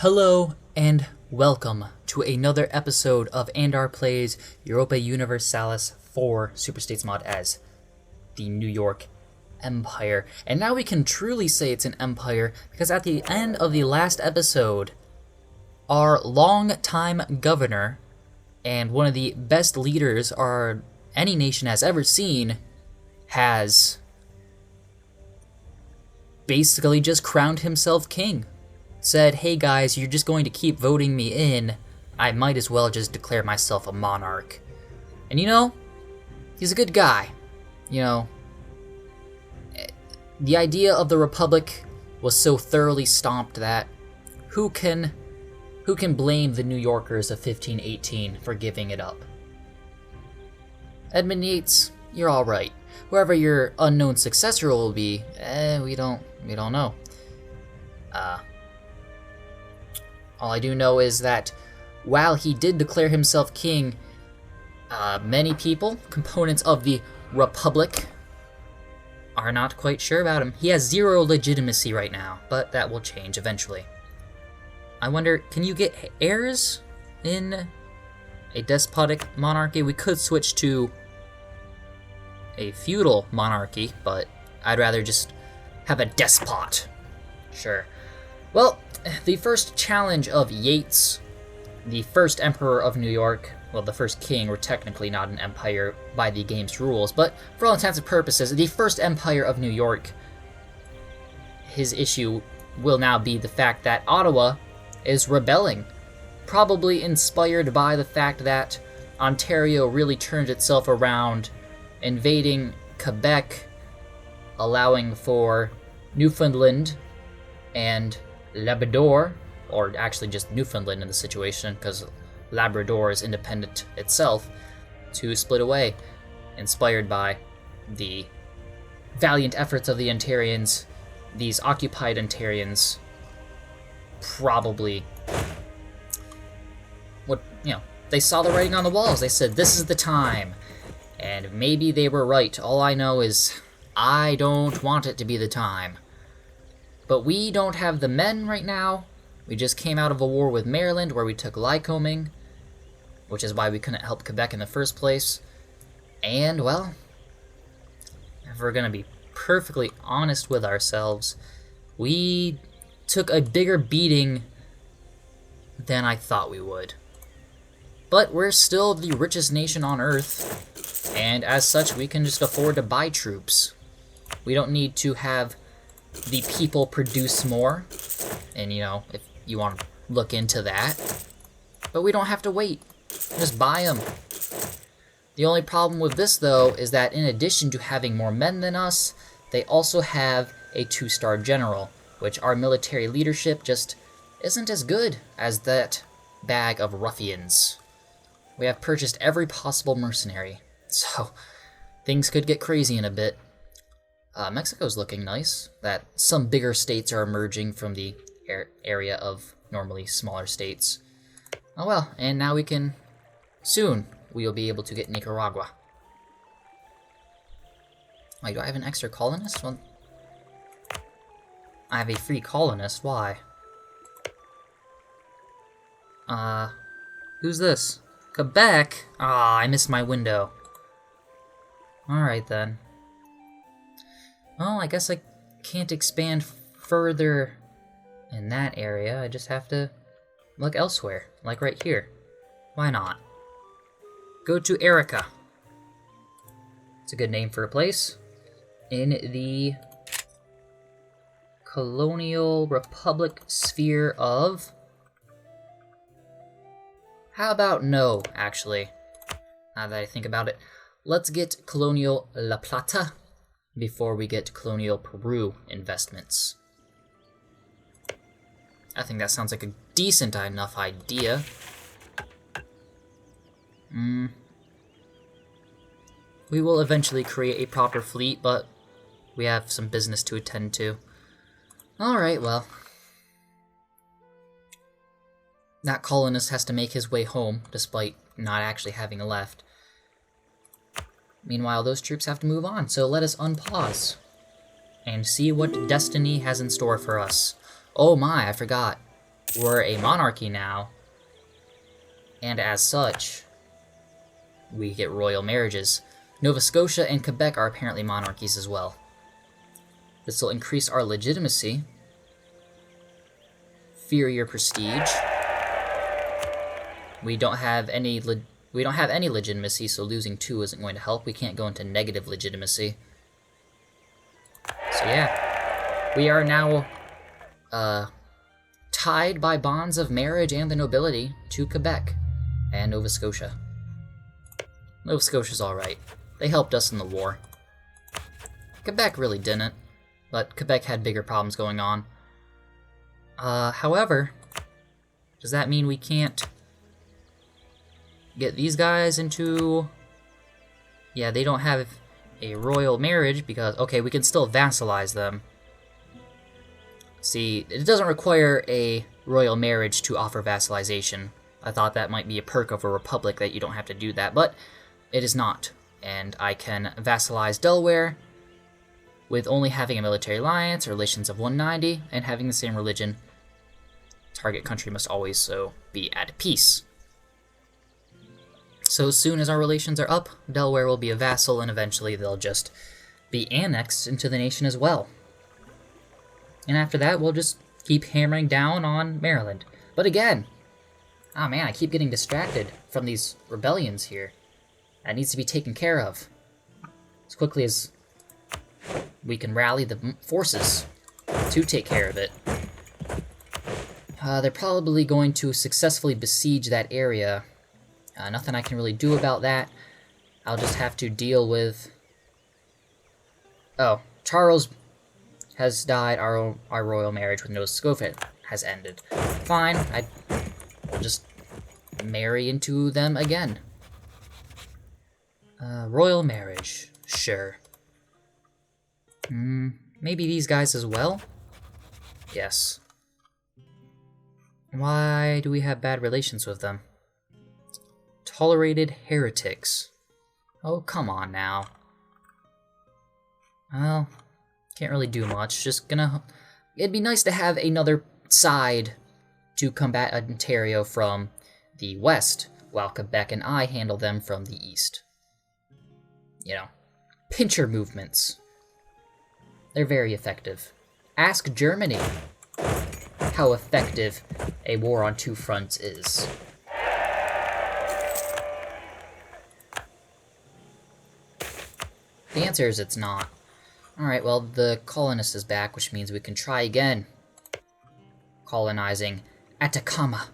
Hello and welcome to another episode of Andar Plays Europa Universalis 4 Superstates Mod as the New York Empire. And now we can truly say it's an empire because at the end of the last episode, our longtime governor and one of the best leaders any nation has ever seen has basically just crowned himself king. Said, hey guys, you're just going to keep voting me in, I might as well just declare myself a monarch. And you know, he's a good guy. You know, the idea of the Republic was so thoroughly stomped that who can blame the New Yorkers of 1518 for giving it up? Edmund Yates, you're alright. Whoever your unknown successor will be, we don't know. All I do know is that while he did declare himself king, many people, components of the Republic, are not quite sure about him. He has zero legitimacy right now, but that will change eventually. I wonder, can you get heirs in a despotic monarchy? We could switch to a feudal monarchy, but I'd rather just have a despot. Sure. Well, the first challenge of Yates, the first emperor of New York, well, the first king, we're technically not an empire by the game's rules, but for all intents and purposes, the first empire of New York, his issue will now be the fact that Ottawa is rebelling, probably inspired by the fact that Ontario really turned itself around, invading Quebec, allowing for Newfoundland and Labrador, or actually just Newfoundland in the situation, because Labrador is independent itself, to split away, inspired by the valiant efforts of the Ontarians. These occupied Ontarians probably, they saw the writing on the walls. They said, this is the time. And maybe they were right. All I know is I don't want it to be the time. But we don't have the men right now. We just came out of a war with Maryland where we took Lycoming, which is why we couldn't help Quebec in the first place. And, well, if we're going to be perfectly honest with ourselves, we took a bigger beating than I thought we would. But we're still the richest nation on Earth, and as such, we can just afford to buy troops. We don't need to have the people produce more, and if you want to look into that, but we don't have to wait. Just buy them. The only problem with this, though, is that in addition to having more men than us, they also have a 2-star general, which our military leadership just isn't as good as that bag of ruffians. We have purchased every possible mercenary, so things could get crazy in a bit. Mexico's looking nice, that some bigger states are emerging from the area of normally smaller states. Oh well, and now soon we'll be able to get Nicaragua. Wait, do I have an extra colonist? Well, I have a free colonist, why? Who's this? Quebec? Ah, I missed my window. Alright then. Well, I guess I can't expand further in that area. I just have to look elsewhere, like right here. Why not? Go to Erica. It's a good name for a place. In the colonial republic sphere of... How about no, actually? Now that I think about it. Let's get colonial La Plata before we get colonial Peru investments. I think that sounds like a decent enough idea. We will eventually create a proper fleet, but we have some business to attend to. Alright, well. That colonist has to make his way home, despite not actually having left. Meanwhile, those troops have to move on, so let us unpause and see what destiny has in store for us. Oh my, I forgot. we're a monarchy now, and as such, we get royal marriages. Nova Scotia and Quebec are apparently monarchies as well. This will increase our legitimacy. Inferior prestige. We don't have any legitimacy, so losing 2 isn't going to help. We can't go into negative legitimacy. So yeah, we are now tied by bonds of marriage and the nobility to Quebec and Nova Scotia. Nova Scotia's alright. They helped us in the war. Quebec really didn't, but Quebec had bigger problems going on. However, does that mean we can't get these guys into... Yeah, they don't have a royal marriage because... Okay, we can still vassalize them. See, it doesn't require a royal marriage to offer vassalization. I thought that might be a perk of a republic that you don't have to do that, but it is not. And I can vassalize Delaware with only having a military alliance, relations of 190, and having the same religion. Target country must always so be at peace. So as soon as our relations are up, Delaware will be a vassal, and eventually they'll just be annexed into the nation as well. And after that, we'll just keep hammering down on Maryland. But again, oh man, I keep getting distracted from these rebellions here. That needs to be taken care of as quickly as we can rally the forces to take care of it. They're probably going to successfully besiege that area. Nothing I can really do about that. I'll just have to deal with... Oh, Charles has died. Our royal marriage with Nova Scotia has ended. Fine, I'll just marry into them again. Royal marriage, sure. Maybe these guys as well? Yes. Why do we have bad relations with them? Tolerated heretics. Oh, come on now. Well, can't really do much. Just gonna... It'd be nice to have another side to combat Ontario from the west, while Quebec and I handle them from the east. You know, pincher movements. They're very effective. Ask Germany how effective a war on 2 fronts is. The answer is it's not. Alright, well, the colonist is back, which means we can try again. Colonizing Atacama,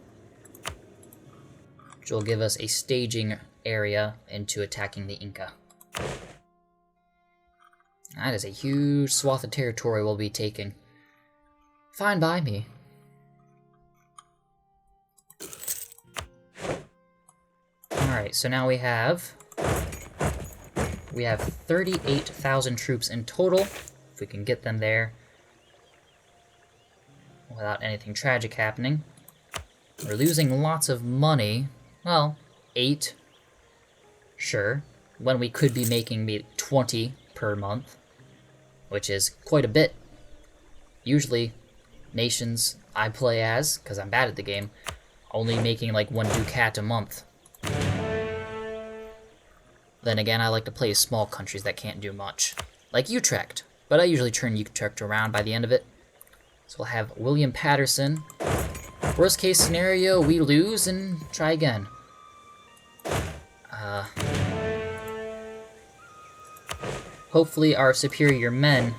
which will give us a staging area into attacking the Inca. That is a huge swath of territory we'll be taking. Fine by me. Alright, so now we have 38,000 troops in total, if we can get them there without anything tragic happening. We're losing lots of money. Well, 8, sure, when we could be making maybe 20 per month, which is quite a bit. Usually, nations I play as, because I'm bad at the game, only making like 1 ducat a month. Then again, I like to play as small countries that can't do much, like Utrecht, but I usually turn Utrecht around by the end of it. So we'll have William Patterson. Worst case scenario, we lose and try again. Hopefully our superior men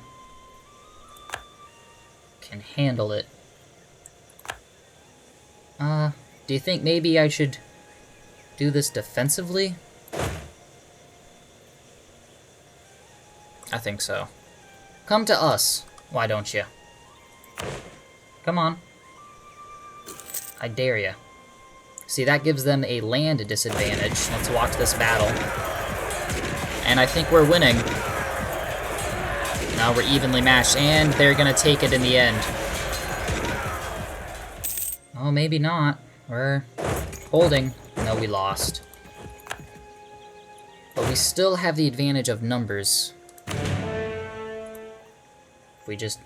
can handle it. Do you think maybe I should do this defensively? I think so. Come to us, why don't you? Come on. I dare you. See, that gives them a land disadvantage. Let's watch this battle. And I think we're winning. Now we're evenly matched, and they're gonna take it in the end. Oh, maybe not. We're holding. No, we lost. But we still have the advantage of numbers. If we just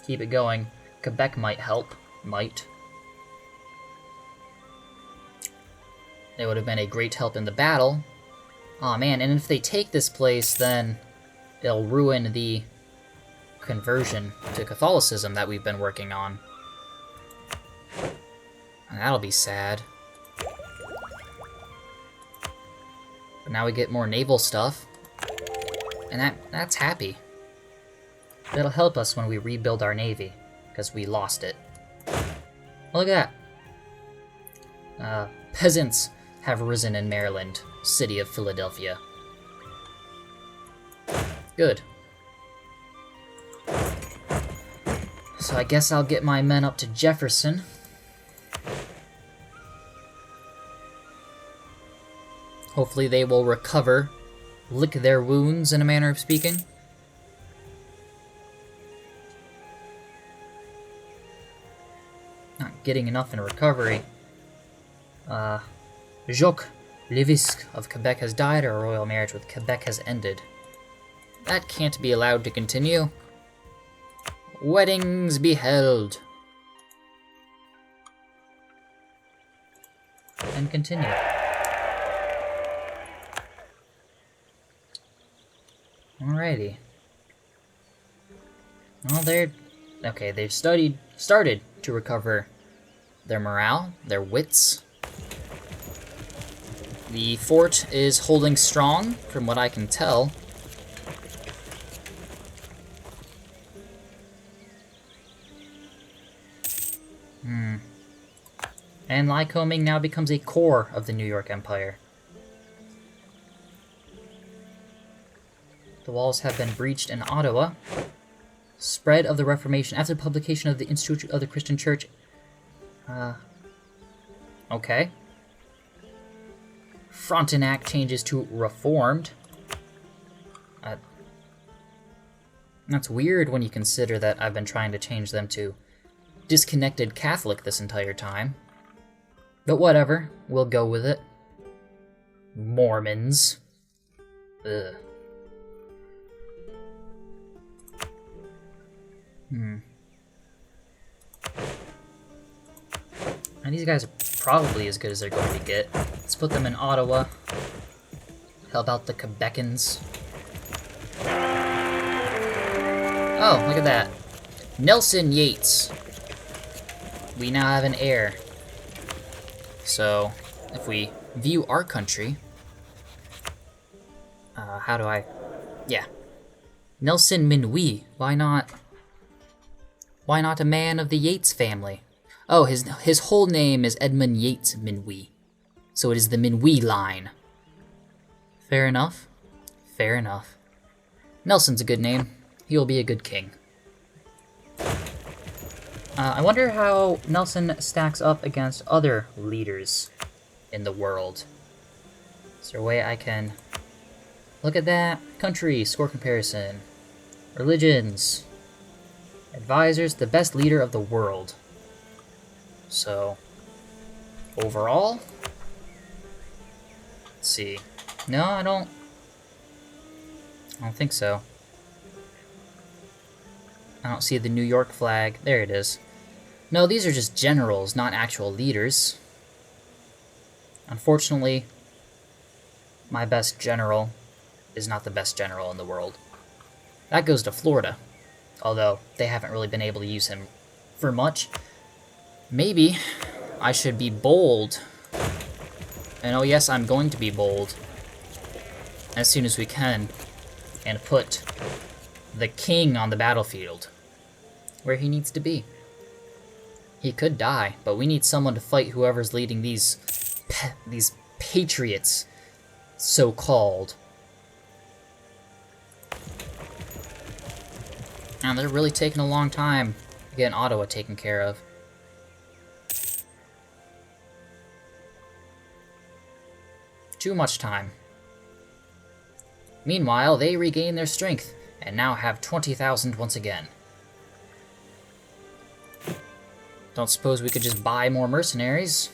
keep it going, Quebec might help. might. They would have been a great help in the battle. Aw, man, and if they take this place, then it'll ruin the conversion to Catholicism that we've been working on. And that'll be sad. But now we get more naval stuff. And that's happy. That'll help us when we rebuild our navy, because we lost it. Look at that. Peasants have risen in Maryland, city of Philadelphia. Good. So I guess I'll get my men up to Jefferson. Hopefully they will recover, lick their wounds in a manner of speaking. Not getting enough in recovery. Jacques Lévisque of Quebec has died, our royal marriage with Quebec has ended. That can't be allowed to continue. Weddings be held. And continue. Alrighty. Well, they've started to recover their morale, their wits. The fort is holding strong, from what I can tell. And Lycoming now becomes a core of the New York Empire. The walls have been breached in Ottawa. Spread of the Reformation after the publication of the Institute of the Christian Church. Okay. Frontenac changes to Reformed. That's weird when you consider that I've been trying to change them to Disconnected Catholic this entire time. But whatever, we'll go with it. Mormons. Ugh. And these guys are probably as good as they're going to get. Let's put them in Ottawa. Help out the Quebecans. Oh, look at that. Nelson Yates. We now have an heir. So, if we view our country... how do I... Yeah. Nelson Minuit. Why not... Why not a man of the Yates family? Oh, his whole name is Edmund Yates Minuit. So it is the Minuit line. Fair enough. Fair enough. Nelson's a good name. He will be a good king. I wonder how Nelson stacks up against other leaders in the world. Is there a way I can... Look at that. Country, score comparison. Religions. Advisors, the best leader of the world. So, overall? Let's see. No, I don't think so. I don't see the New York flag. There it is. No, these are just generals, not actual leaders. Unfortunately, my best general is not the best general in the world. That goes to Florida. Although, they haven't really been able to use him for much. Maybe I should be bold. And oh yes, I'm going to be bold. As soon as we can. And put the king on the battlefield. Where he needs to be. He could die, but we need someone to fight whoever's leading these patriots, so-called. And they're really taking a long time to get Ottawa taken care of. Too much time. Meanwhile, they regain their strength, and now have 20,000 once again. Don't suppose we could just buy more mercenaries?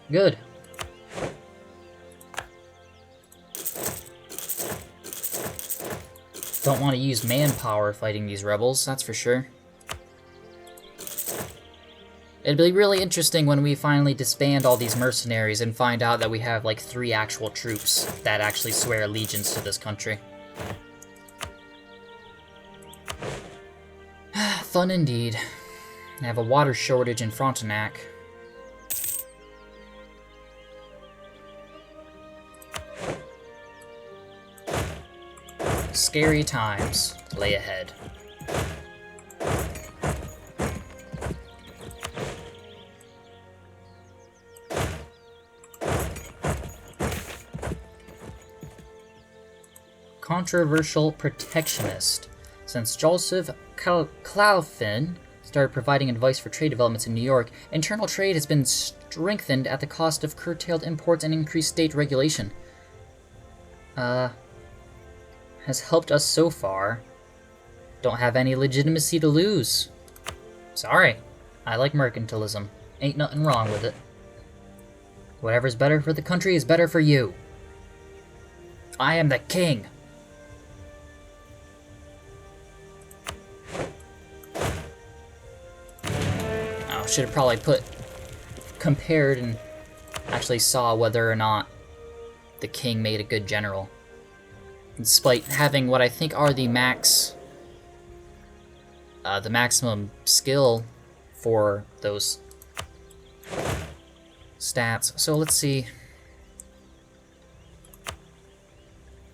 Good. don't want to use manpower fighting these rebels, that's for sure. It'd be really interesting when we finally disband all these mercenaries and find out that we have like 3 actual troops that actually swear allegiance to this country. Fun indeed. I have a water shortage in Frontenac. Scary times lay ahead. Controversial protectionist. Since Joseph Claufin started providing advice for trade developments in New York, internal trade has been strengthened at the cost of curtailed imports and increased state regulation. Has helped us so far. Don't have any legitimacy to lose. Sorry. I like mercantilism. Ain't nothing wrong with it. Whatever's better for the country is better for you. I am the king. Oh, should have probably compared and actually saw whether or not the king made a good general. Despite having what I think are the maximum skill for those stats. So let's see.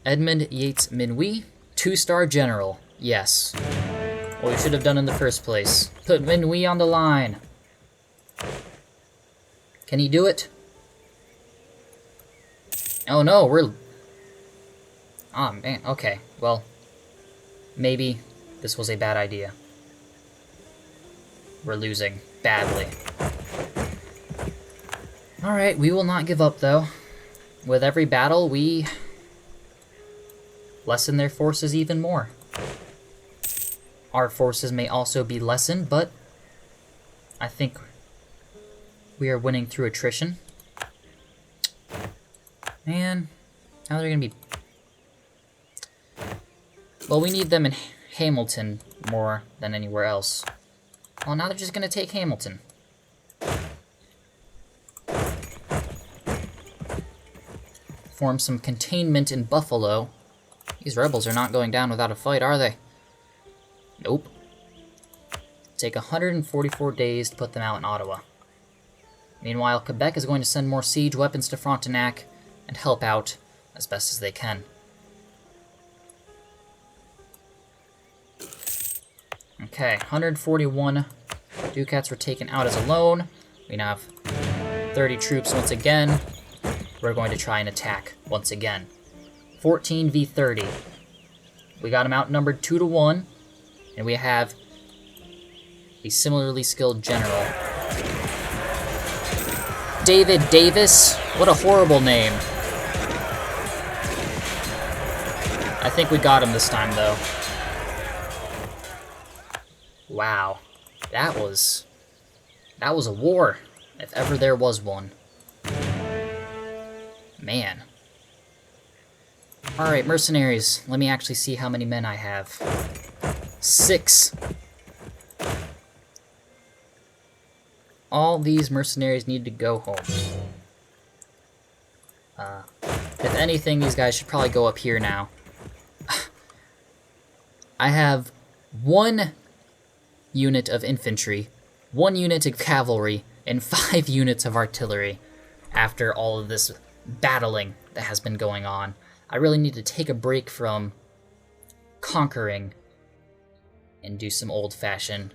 Edmund Yates Minuit, 2-star general. Yes. What we should have done in the first place. Put Minuit on the line. Can he do it? Oh no, we're... Oh man, okay. Well, maybe this was a bad idea. We're losing badly. Alright, we will not give up though. With every battle, we lessen their forces even more. Our forces may also be lessened, but I think we are winning through attrition. Man, now they're gonna be... Well, we need them in Hamilton more than anywhere else. Well, now they're just gonna take Hamilton. Form some containment in Buffalo. These rebels are not going down without a fight, are they? Nope. Take 144 days to put them out in Ottawa. Meanwhile, Quebec is going to send more siege weapons to Frontenac and help out as best as they can. Okay, 141 ducats were taken out as a loan. We now have 30 troops once again. We're going to try and attack once again. 14 v 30. We got them outnumbered 2-1, and we have a similarly skilled general. David Davis? What a horrible name. I think we got him this time, though. Wow. That was a war, if ever there was one. Man. Alright, mercenaries. Let me actually see how many men I have. 6. All these mercenaries need to go home. If anything, these guys should probably go up here now. I have 1 unit of infantry, 1 unit of cavalry, and 5 units of artillery after all of this battling that has been going on. I really need to take a break from conquering and do some old-fashioned,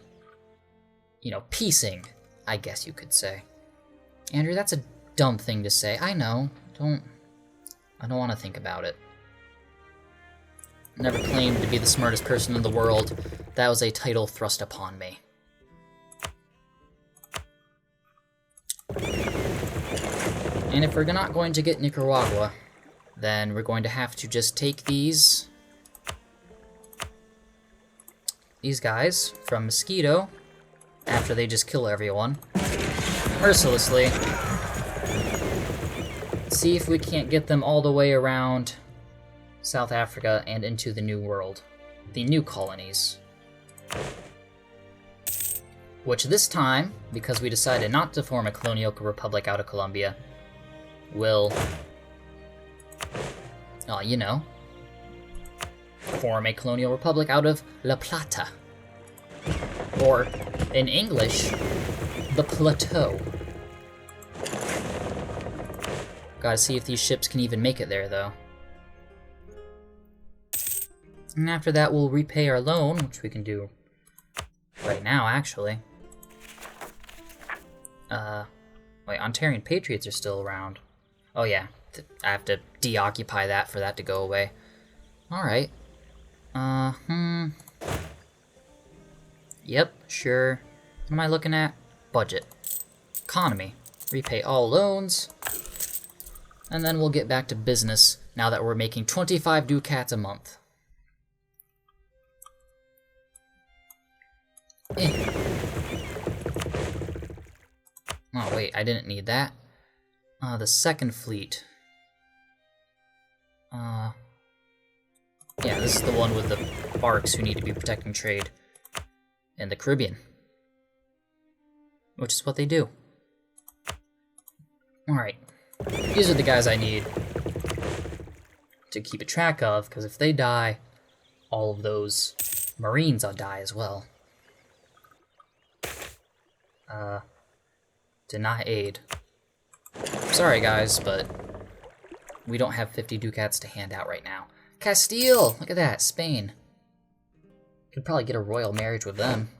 piecing, I guess you could say. Andrew, that's a dumb thing to say. I know. I don't want to think about it. Never claimed to be the smartest person in the world. That was a title thrust upon me. And if we're not going to get Nicaragua, then we're going to have to just take these guys from Mosquito, after they just kill everyone, mercilessly. See if we can't get them all the way around South Africa and into the New World. the new colonies. Which this time, because we decided not to form a colonial republic out of Colombia, will, you know, form a colonial republic out of La Plata. Or, in English, the Plateau. Gotta see if these ships can even make it there, though. And after that, we'll repay our loan, which we can do right now, actually. Wait, Ontarian Patriots are still around. Oh yeah, I have to deoccupy that for that to go away. Alright. Yep, sure. What am I looking at? Budget. Economy. Repay all loans. And then we'll get back to business now that we're making 25 ducats a month. Oh wait, I didn't need that. The second fleet. Yeah, this is the one with the barks who need to be protecting trade in the Caribbean. Which is what they do. Alright. These are the guys I need to keep a track of, because if they die, all of those Marines will die as well. Deny aid. Sorry guys, but we don't have 50 ducats to hand out right now. Castile! Look at that, Spain. Could probably get a royal marriage with them.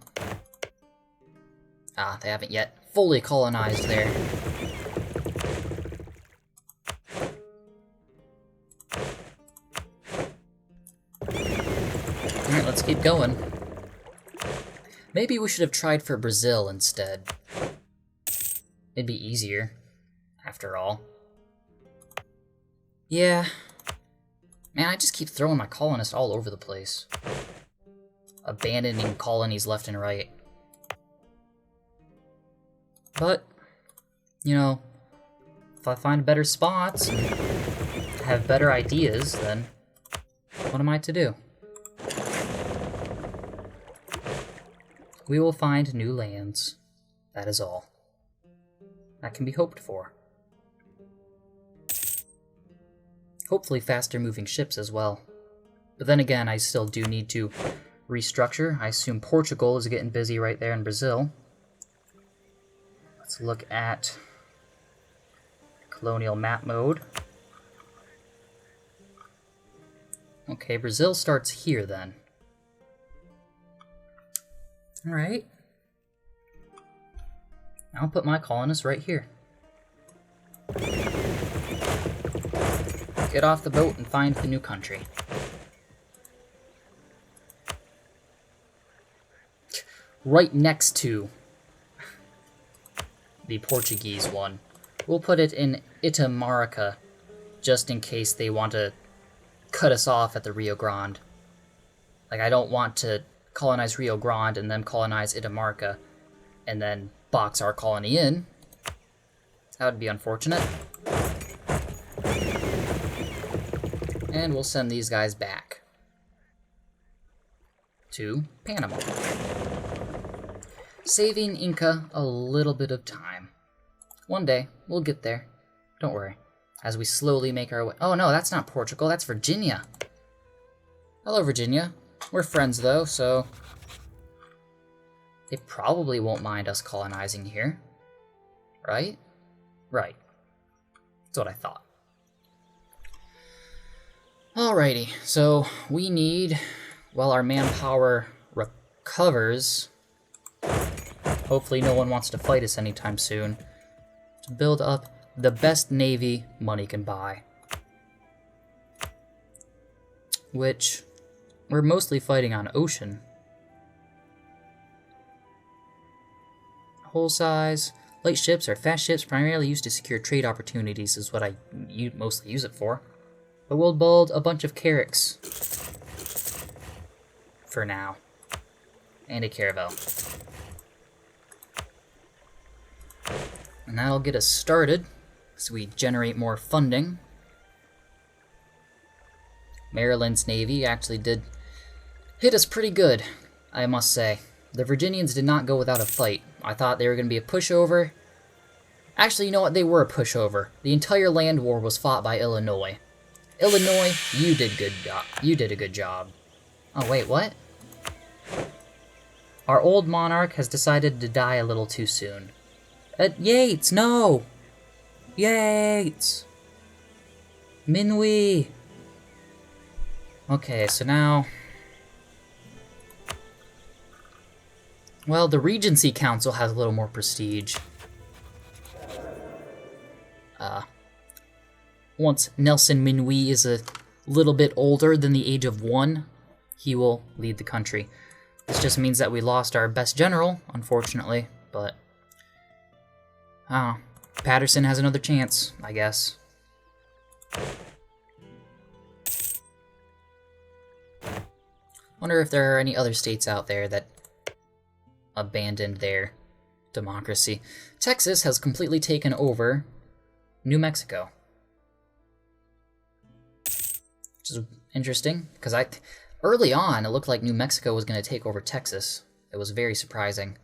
Ah, they haven't yet fully colonized there. Alright, let's keep going. Maybe we should have tried for Brazil instead. It'd be easier, after all. Yeah. Man, I just keep throwing my colonists all over the place. Abandoning colonies left and right. But, you know, if I find better spots and have better ideas, then what am I to do? We will find new lands. That is all. That can be hoped for. Hopefully faster moving ships as well. But then again, I still do need to restructure. I assume Portugal is getting busy right there in Brazil. Let's look at colonial map mode. Okay, Brazil starts here then. Alright. I'll put my colonists right here. Get off the boat and find the new country. Right next to the Portuguese one. We'll put it in Itamaraca, just in case they want to cut us off at the Rio Grande. Like, I don't want to colonize Rio Grande and then colonize Itamaraca and then box our colony in. That would be unfortunate. And we'll send these guys back to Panama. Saving Inca a little bit of time. One day, we'll get there. Don't worry. As we slowly make our way... Oh no, that's not Portugal, that's Virginia. Hello, Virginia. We're friends though, so... they probably won't mind us colonizing here. Right? Right. That's what I thought. Alrighty, so we need, while our manpower recovers, hopefully no one wants to fight us anytime soon, to build up the best navy money can buy. Which, we're mostly fighting on ocean. Hull size. Light ships or fast ships primarily used to secure trade opportunities is what I mostly use it for. But we'll build a bunch of carracks for now. And a caravel. And that'll get us started so we generate more funding. Maryland's Navy actually did hit us pretty good, I must say. The Virginians did not go without a fight. I thought they were going to be a pushover. Actually, you know what? They were a pushover. The entire land war was fought by Illinois. Illinois, you did good job. You did a good job. Oh, wait, what? Our old monarch has decided to die a little too soon. Yates, no! Yates! Minuit! Okay, so now... Well, the Regency Council has a little more prestige. Once Nelson Minuit is a little bit older than the age of 1, he will lead the country. This just means that we lost our best general, unfortunately, but... Patterson has another chance, I guess. Wonder if there are any other states out there that abandoned their democracy. Texas has completely taken over New Mexico. Which is interesting, because early on, it looked like New Mexico was going to take over Texas. It was very surprising.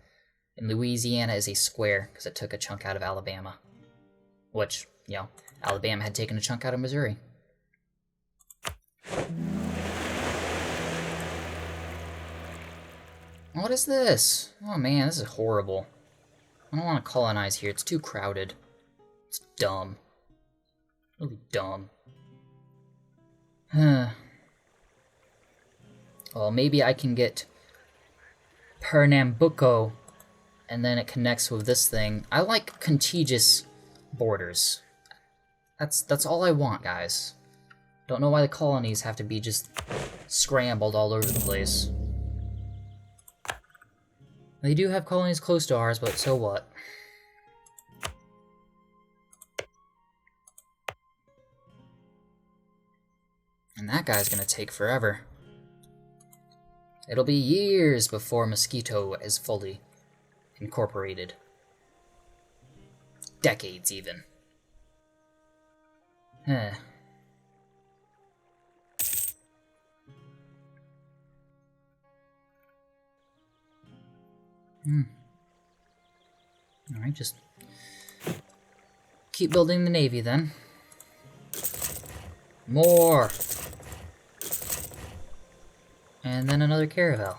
And Louisiana is a square, because it took a chunk out of Alabama. Which, you know, Alabama had taken a chunk out of Missouri. What is this? Oh man, this is horrible. I don't want to colonize here, it's too crowded. It's dumb. Really dumb. Well, maybe I can get Pernambuco, and then it connects with this thing. I like contiguous borders. That's all I want, guys. Don't know why the colonies have to be just scrambled all over the place. They do have colonies close to ours, but so what? And that guy's gonna take forever. It'll be years before Mosquito is fully incorporated. Decades, even. Huh. Alright, just keep building the Navy then. More! And then another caravel.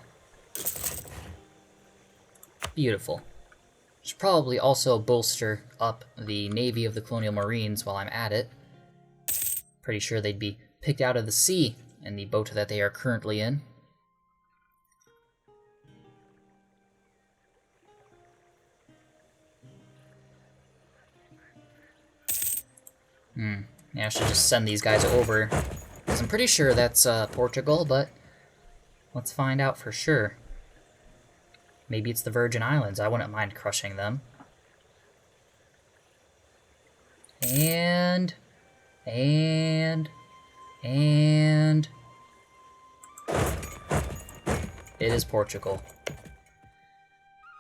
Beautiful. Should probably also bolster up the Navy of the Colonial Marines while I'm at it. Pretty sure they'd be picked out of the sea in the boat that they are currently in. Yeah, I should just send these guys over. Because I'm pretty sure that's Portugal, but let's find out for sure. Maybe it's the Virgin Islands. I wouldn't mind crushing them. And... It is Portugal.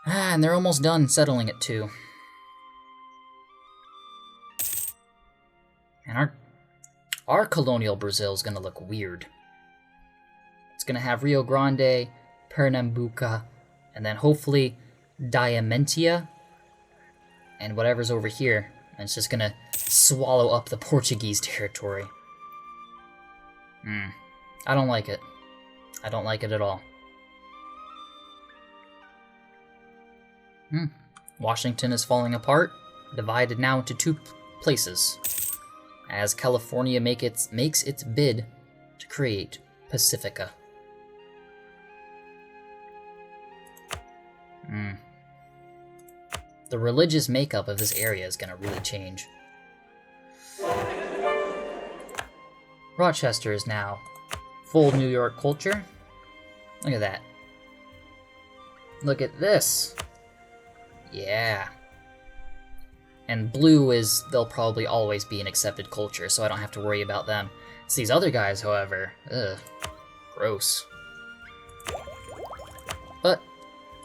And they're almost done settling it too. And our colonial Brazil is gonna look weird. It's gonna have Rio Grande, Pernambuco, and then hopefully Diamantia, and whatever's over here. And it's just gonna swallow up the Portuguese territory. I don't like it. I don't like it at all. Washington is falling apart, divided now into two places, as California makes its bid to create Pacifica. The religious makeup of this area is going to really change. Rochester is now full New York culture. Look at that. Look at this. Yeah. And blue is, they'll probably always be an accepted culture, so I don't have to worry about them. It's these other guys, however. Ugh. Gross. But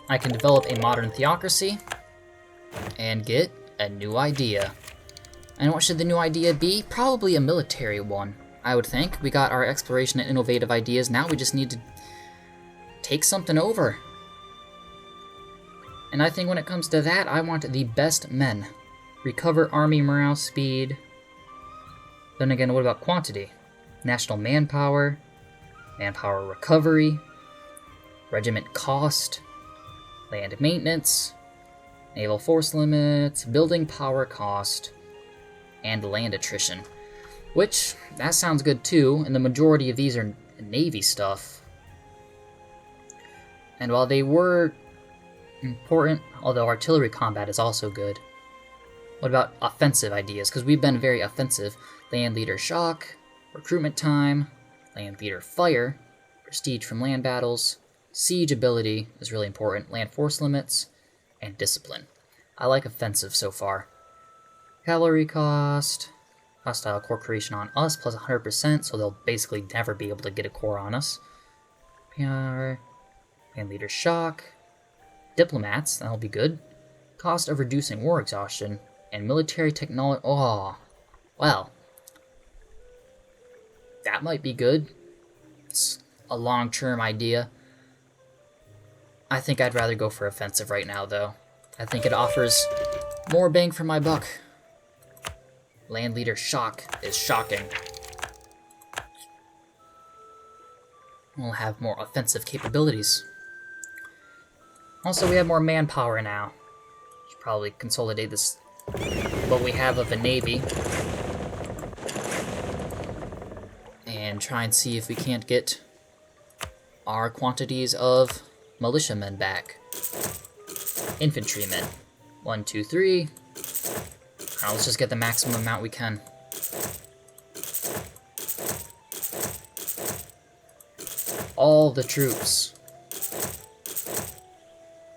I can develop a modern theocracy and get a new idea. And what should the new idea be? Probably a military one, I would think. We got our exploration and innovative ideas. Now we just need to take something over. And I think when it comes to that, I want the best men. Recover army morale speed. Then again, what about quantity? National manpower, manpower recovery, regiment cost, land maintenance, naval force limits, building power cost, and land attrition. Which, that sounds good too, and the majority of these are Navy stuff. And while they were important, although artillery combat is also good. What about offensive ideas? Because we've been very offensive. Land leader shock, recruitment time, land leader fire, prestige from land battles, siege ability is really important, land force limits, and discipline. I like offensive so far. Cavalry cost, hostile corps creation on us, plus 100%, so they'll basically never be able to get a corps on us. PR, land leader shock, diplomats, that'll be good. Cost of reducing war exhaustion, and military technology. Oh, well, that might be good. It's a long-term idea. I think I'd rather go for offensive right now, though. I think it offers more bang for my buck. Land leader shock is shocking. We'll have more offensive capabilities. Also, we have more manpower now. Should probably consolidate this, what we have of a navy, and try and see if we can't get our quantities of militiamen back. Infantrymen. 1, 2, 3. Let's just get the maximum amount we can. All the troops.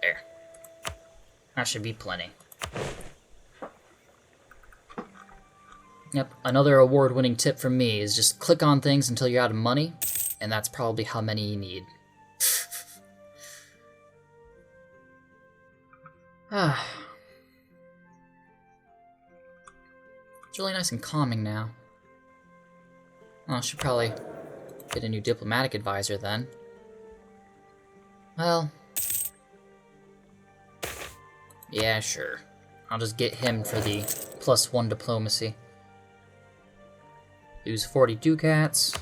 There. That should be plenty. Yep, another award-winning tip from me is just click on things until you're out of money, and that's probably how many you need. It's really nice and calming now. Well, I should probably get a new diplomatic advisor then. Well, yeah, sure. I'll just get him for the +1 diplomacy. Use 40 ducats.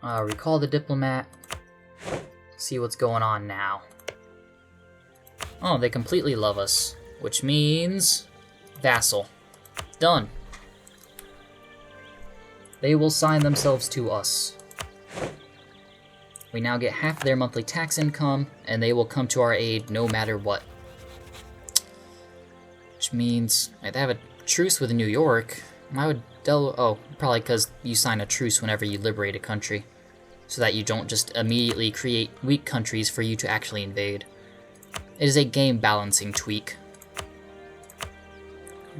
Recall the diplomat. See what's going on now. Oh, they completely love us, which means vassal. Done. They will sign themselves to us. We now get half their monthly tax income, and they will come to our aid no matter what. Which means I'd have a truce with New York. I would probably because you sign a truce whenever you liberate a country, so that you don't just immediately create weak countries for you to actually invade. It is a game balancing tweak.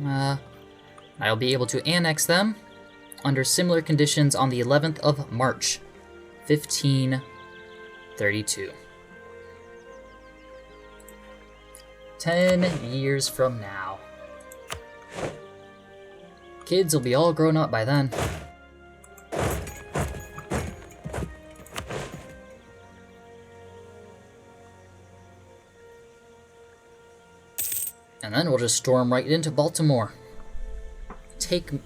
I'll be able to annex them under similar conditions on the 11th of March, 1532. 10 years from now. Kids will be all grown up by then. And then we'll just storm right into Baltimore.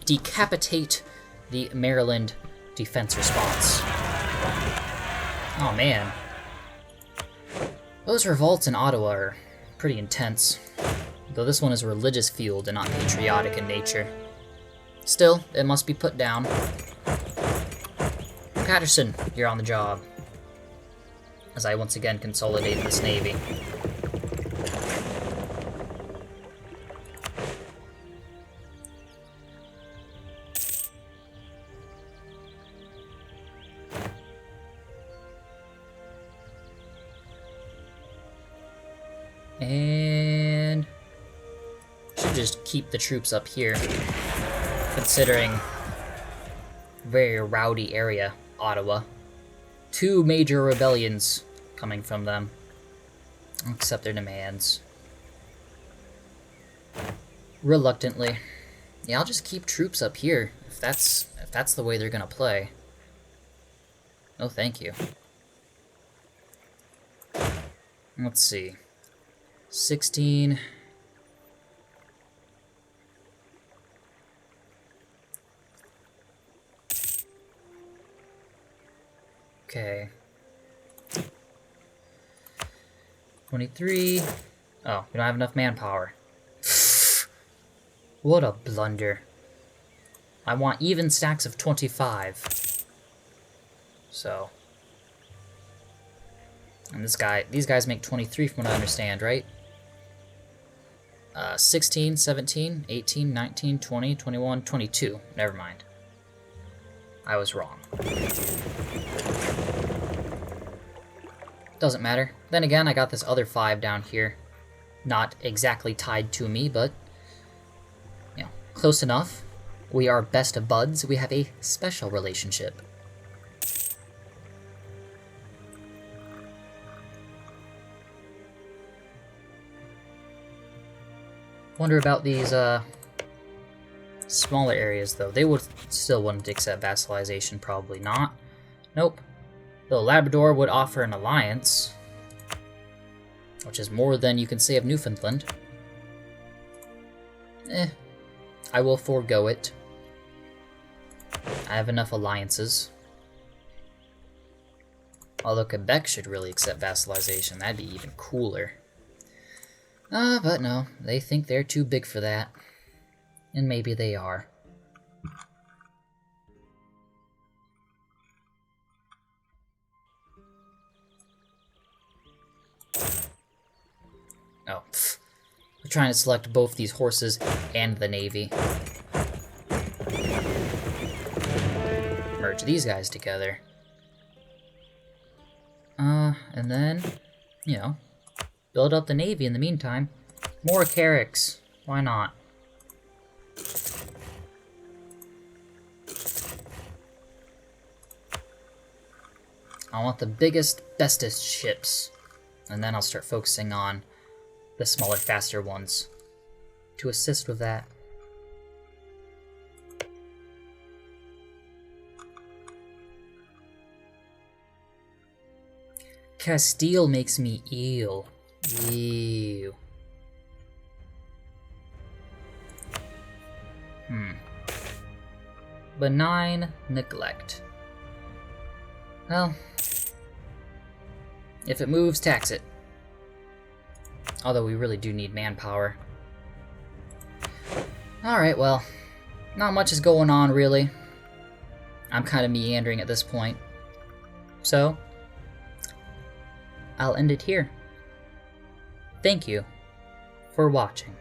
Decapitate the Maryland defense response. Oh man. Those revolts in Ottawa are pretty intense, though this one is religious fueled and not patriotic in nature. Still, it must be put down. Patterson, you're on the job. As I once again consolidate this navy. And should just keep the troops up here, considering very rowdy area, Ottawa. 2 major rebellions coming from them. I'll accept their demands. Reluctantly. Yeah, I'll just keep troops up here. If that's the way they're gonna play. Oh, thank you. Let's see. 16. Okay. 23. Oh, we don't have enough manpower. What a blunder. I want even stacks of 25. So. And these guys make 23 from what I understand, right? 16, 17, 18, 19, 20, 21, 22. Never mind. I was wrong. Doesn't matter. Then again, I got this other 5 down here. Not exactly tied to me, but, you know, close enough. We are best of buds. We have a special relationship. Wonder about these, smaller areas, though. They would still wouldn't accept vassalization, probably not. Nope. Though Labrador would offer an alliance, which is more than you can say of Newfoundland. I will forego it. I have enough alliances. Although Quebec should really accept vassalization, that'd be even cooler. But no, they think they're too big for that. And maybe they are. Oh, pfft. We're trying to select both these horses and the navy. Merge these guys together. And then, you know, build up the navy in the meantime. More Carracks. Why not? I want the biggest, bestest ships. And then I'll start focusing on the smaller, faster ones to assist with that. Castile makes me ill. Ew. Benign neglect. Well, if it moves, tax it. Although we really do need manpower. Alright, well, not much is going on, really. I'm kind of meandering at this point. So, I'll end it here. Thank you for watching.